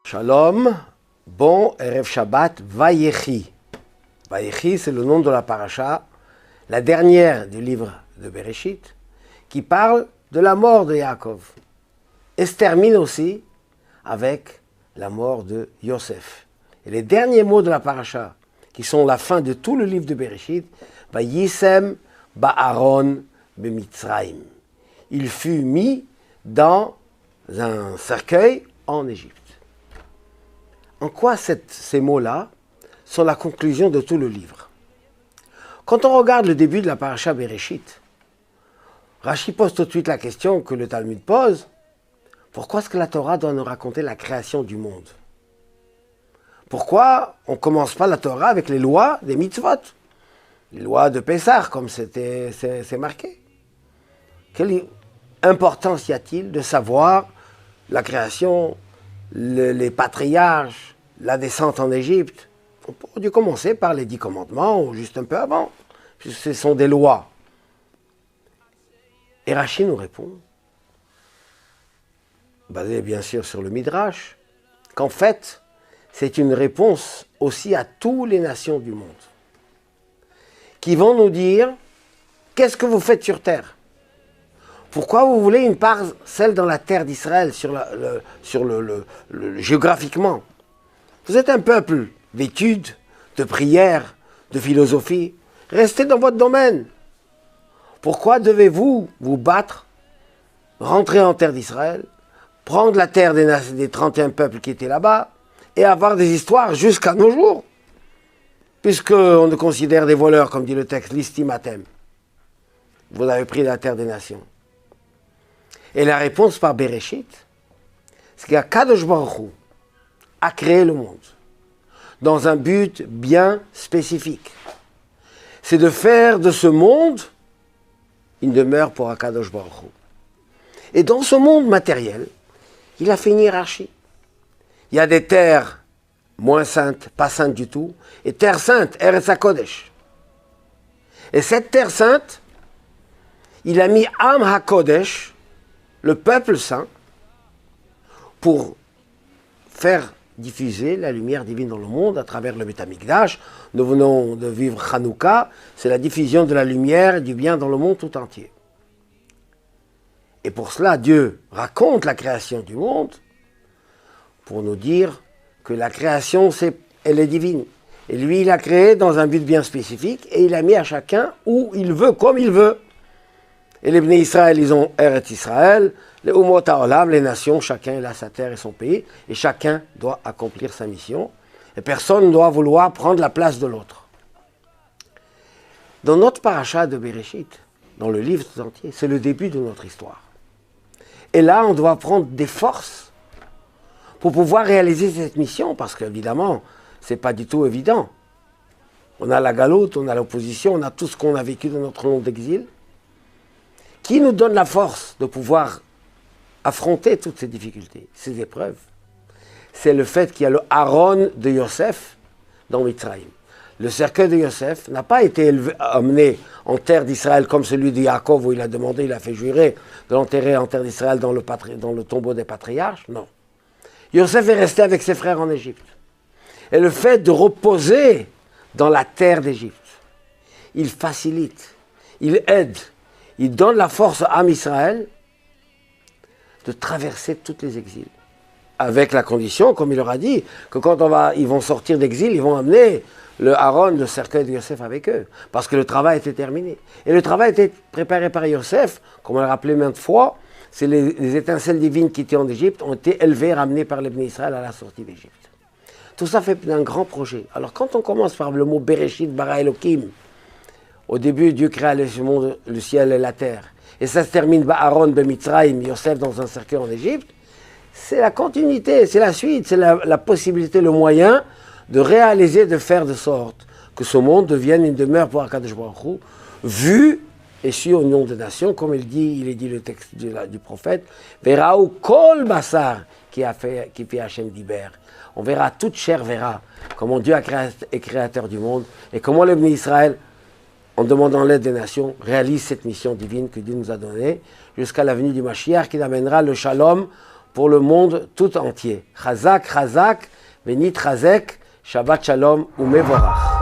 Shalom, bon Erev Shabbat, Vayechi. Vayechi, c'est le nom de la paracha, la dernière du livre de Bereshit, qui parle de la mort de Yaakov. Et se termine aussi avec la mort de Yosef. Et les derniers mots de la paracha, qui sont la fin de tout le livre de Bereshit, Vayisem ba'aron b'Mitzrayim. Il fut mis dans un cercueil en Égypte. En quoi ces mots-là sont la conclusion de tout le livre? Quand on regarde le début de la paracha Bereshit, Rashi pose tout de suite la question que le Talmud pose. Pourquoi est-ce que la Torah doit nous raconter la création du monde? Pourquoi on ne commence pas la Torah avec les lois des mitzvot? Les lois de Pessah, comme c'est marqué. Quelle importance y a-t-il de savoir la création, les patriarches, la descente en Égypte? On aurait dû commencer par les 10 commandements, ou juste un peu avant, puisque ce sont des lois. Et Rashi nous répond, basé bien sûr sur le Midrash, qu'en fait, c'est une réponse aussi à toutes les nations du monde, qui vont nous dire, qu'est-ce que vous faites sur terre? Pourquoi vous voulez une parcelle dans la terre d'Israël, géographiquement? Vous êtes un peuple d'études, de prières, de philosophie. Restez dans votre domaine. Pourquoi devez-vous vous battre, rentrer en terre d'Israël, prendre la terre des 31 peuples qui étaient là-bas et avoir des histoires jusqu'à nos jours? Puisqu'on nous considère des voleurs, comme dit le texte, l'istimatem. Vous avez pris la terre des nations. Et la réponse par Bereshit, c'est qu'Akadosh Baruch Hu a créé le monde dans un but bien spécifique. C'est de faire de ce monde une demeure pour Akadosh Baruch Hu. Et dans ce monde matériel, il a fait une hiérarchie. Il y a des terres moins saintes, pas saintes du tout, et terre sainte, Eretz HaKodesh. Et cette terre sainte, il a mis Am HaKodesh, le peuple saint, pour faire diffuser la lumière divine dans le monde à travers le Beth Amikdash. Nous venons de vivre Hanouka, c'est la diffusion de la lumière et du bien dans le monde tout entier. Et pour cela, Dieu raconte la création du monde pour nous dire que la création, elle est divine. Et lui, il a créé dans un but bien spécifique et il a mis à chacun où il veut, comme il veut. Et les Bnei Israël, ils ont Eretz Israël, les Umot HaOlam, les nations, chacun il a sa terre et son pays, et chacun doit accomplir sa mission, et personne ne doit vouloir prendre la place de l'autre. Dans notre paracha de Bereshit, dans le livre tout entier, c'est le début de notre histoire. Et là, on doit prendre des forces pour pouvoir réaliser cette mission, parce qu'évidemment, ce n'est pas du tout évident. On a la galoute, on a l'opposition, on a tout ce qu'on a vécu dans notre long d'exil, qui nous donne la force de pouvoir affronter toutes ces difficultés, ces épreuves. C'est le fait qu'il y a le Aaron de Yosef dans Mitzrayim. Le cercueil de Yosef n'a pas été amené en terre d'Israël comme celui de Yaakov où il a demandé, il a fait jurer de l'enterrer en terre d'Israël dans le tombeau des patriarches. Non. Yosef est resté avec ses frères en Égypte. Et le fait de reposer dans la terre d'Égypte, il facilite, il aide, il donne la force à Am Israël de traverser tous les exils. Avec la condition, comme il leur a dit, que quand ils vont sortir d'exil, ils vont amener le Aaron, le cercueil de Yosef avec eux. Parce que le travail était terminé. Et le travail était préparé par Yosef, comme on l'a rappelé maintes fois, c'est les étincelles divines qui étaient en Égypte ont été élevées, ramenées par les Bnei Israël à la sortie d'Égypte. Tout ça fait un grand projet. Alors quand on commence par le mot Bereshit, bara Elohim, au début, Dieu créa le monde, le ciel et la terre. Et ça se termine Aaron b'Mitzrayim, Yosef dans un cercueil en Égypte. C'est la continuité, c'est la suite, c'est la possibilité, le moyen de réaliser, de faire de sorte que ce monde devienne une demeure pour Akadosh Baruch Hu, vu et su au nom des nations, comme il est dit le texte du prophète, Veraou kol basar qui fait Hachem Diber. On verra, toute chair verra comment Dieu est créateur du monde et comment le Bnei Israël, en demandant l'aide des nations, réalise cette mission divine que Dieu nous a donnée jusqu'à la venue du Mashiach qui amènera le shalom pour le monde tout entier. Chazak, Chazak, Benit Chazek, Shabbat Shalom ou Mevorach.